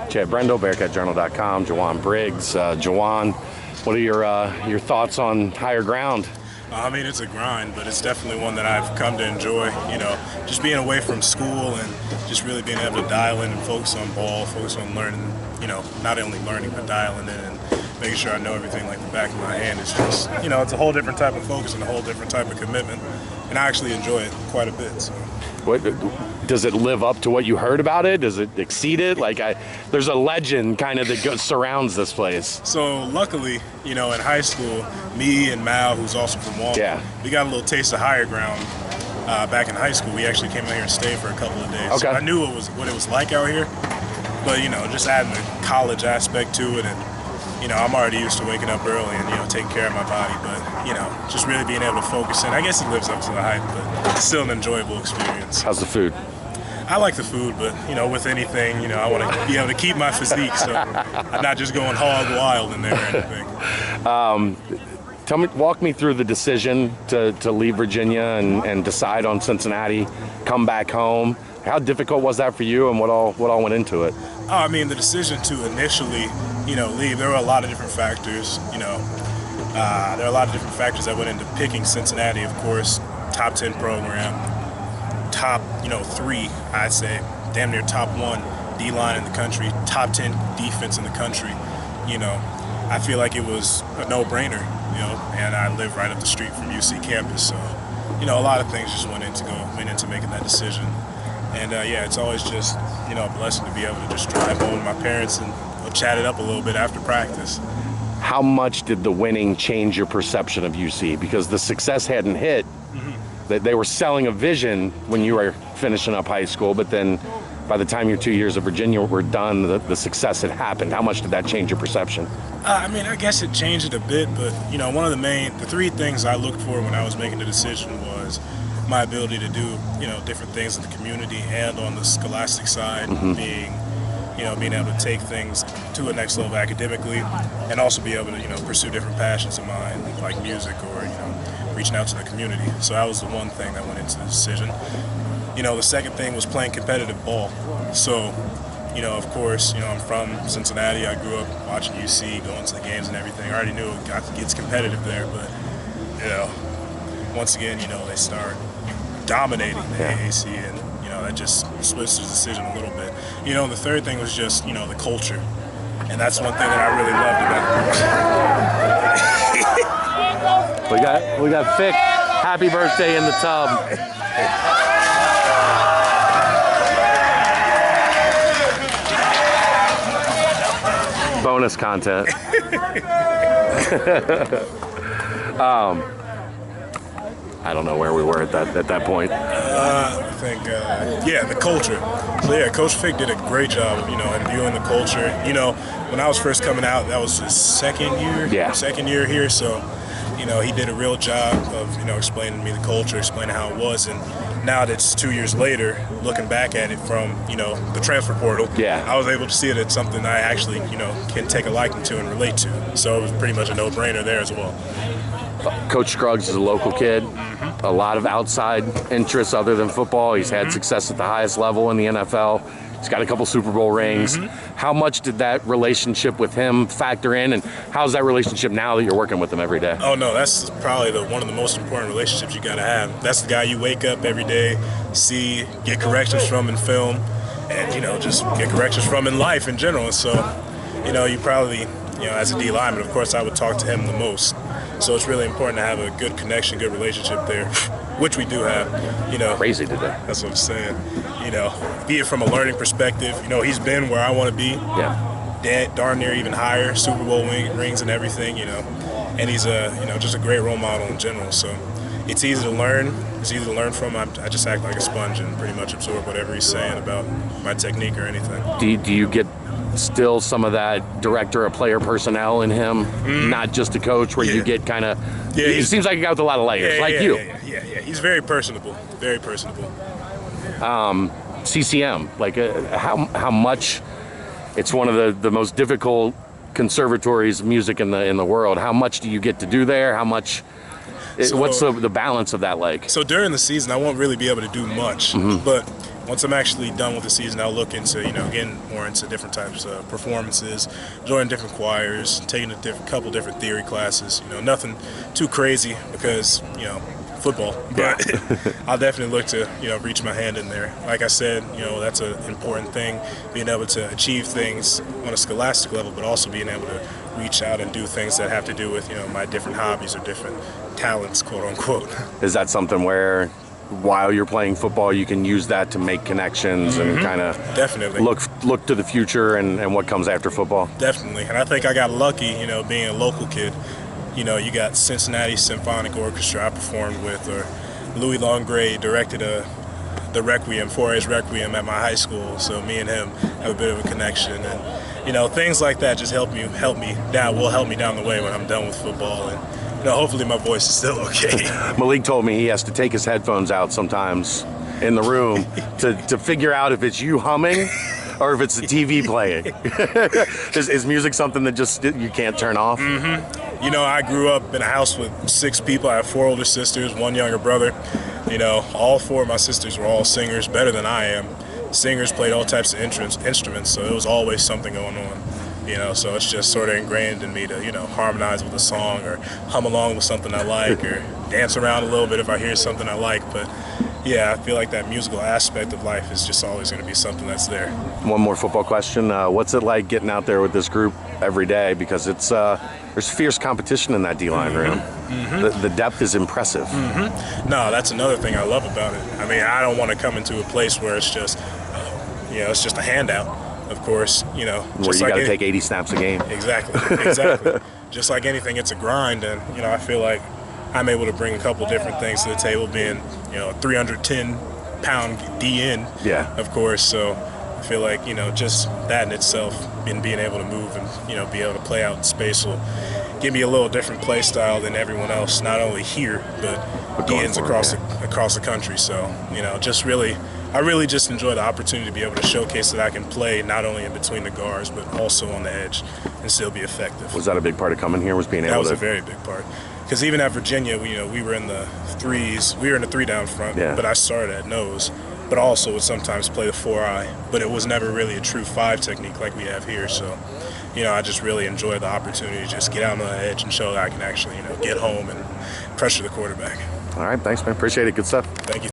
Chad Brendel, BearcatJournal.com, Jowon Briggs. Jowon, what are your thoughts on higher ground? I mean, it's a grind, but it's definitely one that I've come to enjoy. You know, just being away from school and just really being able to dial in and focus on ball, focus on learning, you know, not only learning, but dialing in and making sure I know everything like the back of my hand. It's just, you know, it's a whole different type of focus and a whole different type of commitment. And I actually enjoy it quite a bit. So. What, does it live up to what you heard about it? Does it exceed it? Like, there's a legend kind of that surrounds this place. So luckily, you know, in high school, me and Mal, who's also from Walmart, we got a little taste of higher ground back in high school. We actually came out here and stayed for a couple of days. Okay. So I knew what it was like out here, but you know, just adding the college aspect to it, and you know, I'm already used to waking up early and, you know, taking care of my body, but, you know, just really being able to focus in. I guess it lives up to the hype, but it's still an enjoyable experience. How's the food? I like the food, but, you know, with anything, you know, I want to be able to keep my physique, so I'm not just going hog wild in there or anything. Walk me through the decision to leave Virginia and decide on Cincinnati, come back home. How difficult was that for you, and what all went into it? Oh, I mean, the decision to initially, you know, leave, there were a lot of different factors, you know. There are a lot of different factors that went into picking Cincinnati, of course. Top 10 program, top, you know, 3, I'd say, damn near top 1 D-line in the country, top 10 defense in the country. You know, I feel like it was a no-brainer, you know, and I live right up the street from UC campus, so, you know, a lot of things just went into making that decision. And yeah, it's always just, you know, a blessing to be able to just drive home with my parents and chat it up a little bit after practice. How much did the winning change your perception of UC? Because the success hadn't hit. That they were selling a vision when you were finishing up high school, but then by the time your 2 years of Virginia were done, the success had happened. How much did that change your perception? I mean, I guess it changed it a bit, but, you know, one of the 3 things I looked for when I was making the decision was my ability to do, you know, different things in the community and on the scholastic side, being able to take things to a next level academically, and also be able to, you know, pursue different passions of mine, like music or, you know, reaching out to the community. So that was the one thing that went into the decision. You know, the second thing was playing competitive ball. So, you know, of course, you know, I'm from Cincinnati. I grew up watching UC, going to the games and everything. I already knew it gets competitive there, but, you know, once again, you know, they start dominating the AAC, and you know, that just splits the decision a little bit. You know, the third thing was just, you know, the culture, and that's one thing that I really loved about it. we got Fick. Happy birthday in the tub. Bonus content. I don't know where we were at that point. I think, yeah, the culture. So yeah, Coach Fick did a great job of, you know, imbuing the culture. You know, when I was first coming out, that was his second year here. So, you know, he did a real job of, you know, explaining to me the culture, explaining how it was. And now that it's 2 years later, looking back at it from, you know, the transfer portal, I was able to see it as something I actually, you know, can take a liking to and relate to. So it was pretty much a no-brainer there as well. Coach Scruggs is a local kid. A lot of outside interests other than football. He's had success at the highest level in the NFL. He's got a couple Super Bowl rings. How much did that relationship with him factor in, and how's that relationship now that you're working with him every day? Oh no, that's probably one of the most important relationships you gotta have. That's the guy you wake up every day, see, get corrections from in film, and you know, just get corrections from in life in general. So, you know, you probably, you know, as a D lineman, of course, I would talk to him the most. So it's really important to have a good connection, good relationship there, which we do have, you know. Crazy today. That's what I'm saying. You know, be it from a learning perspective, you know, he's been where I want to be. Yeah. Darn near even higher, Super Bowl rings and everything, you know. And he's you know, just a great role model in general. So it's easy to learn. It's easy to learn from. I just act like a sponge and pretty much absorb whatever he's saying about my technique or anything. Do you get still some of that director of player personnel in him, not just a coach, where you get kind of, he seems like a guy with a lot of layers, you. Yeah. He's very personable, very personable. CCM, like how much, it's one of the most difficult conservatories of music in the world. How much do you get to do there? How much, what's the balance of that like? So during the season, I won't really be able to do much, but once I'm actually done with the season, I'll look into, getting more into different types of performances, joining different choirs, taking a couple different theory classes. Nothing too crazy because, football. But I'll definitely look to, reach my hand in there. Like I said, that's an important thing, being able to achieve things on a scholastic level, but also being able to reach out and do things that have to do with, my different hobbies or different talents, quote unquote. Is that something where while you're playing football you can use that to make connections and kind of definitely look to the future and what comes after football? Definitely. And I think I got lucky, being a local kid. You got Cincinnati Symphonic Orchestra I performed with, or Louis Longré directed the Requiem, Fauré's Requiem at my high school. So me and him have a bit of a connection, and things like that just help me down the way when I'm done with football, and hopefully my voice is still okay. Malik told me he has to take his headphones out sometimes in the room to figure out if it's you humming or if it's the TV playing. Is music something that just you can't turn off? I grew up in a house with 6 people. I have 4 older sisters, 1 younger brother. All 4 of my sisters were all singers, better than I am. Singers played all types of instruments, so it was always something going on. So it's just sort of ingrained in me to, harmonize with a song or hum along with something I like or dance around a little bit if I hear something I like. But yeah, I feel like that musical aspect of life is just always going to be something that's there. One more football question. What's it like getting out there with this group every day? Because there's fierce competition in that D-line room. The depth is impressive. No, that's another thing I love about it. I mean, I don't want to come into a place where it's just, it's just a handout. Of course, where you got to take 80 snaps a game. Exactly. Just like anything, it's a grind, and I feel like I'm able to bring a couple different things to the table, being a 310-pound DN. Yeah. Of course, so I feel like just that in itself, being able to move and be able to play out in space will give me a little different play style than everyone else, not only here but DNs across the country. So I really just enjoy the opportunity to be able to showcase that I can play not only in between the guards but also on the edge and still be effective. Was that a big part of coming here? Was being able That was a very big part. Because even at Virginia, we were in the threes. We were in the 3-down front, but I started at nose. But also would sometimes play the 4-eye. But it was never really a true 5 technique like we have here. So, I just really enjoy the opportunity to just get out on the edge and show that I can actually, get home and pressure the quarterback. All right, thanks, man. Appreciate it. Good stuff. Thank you.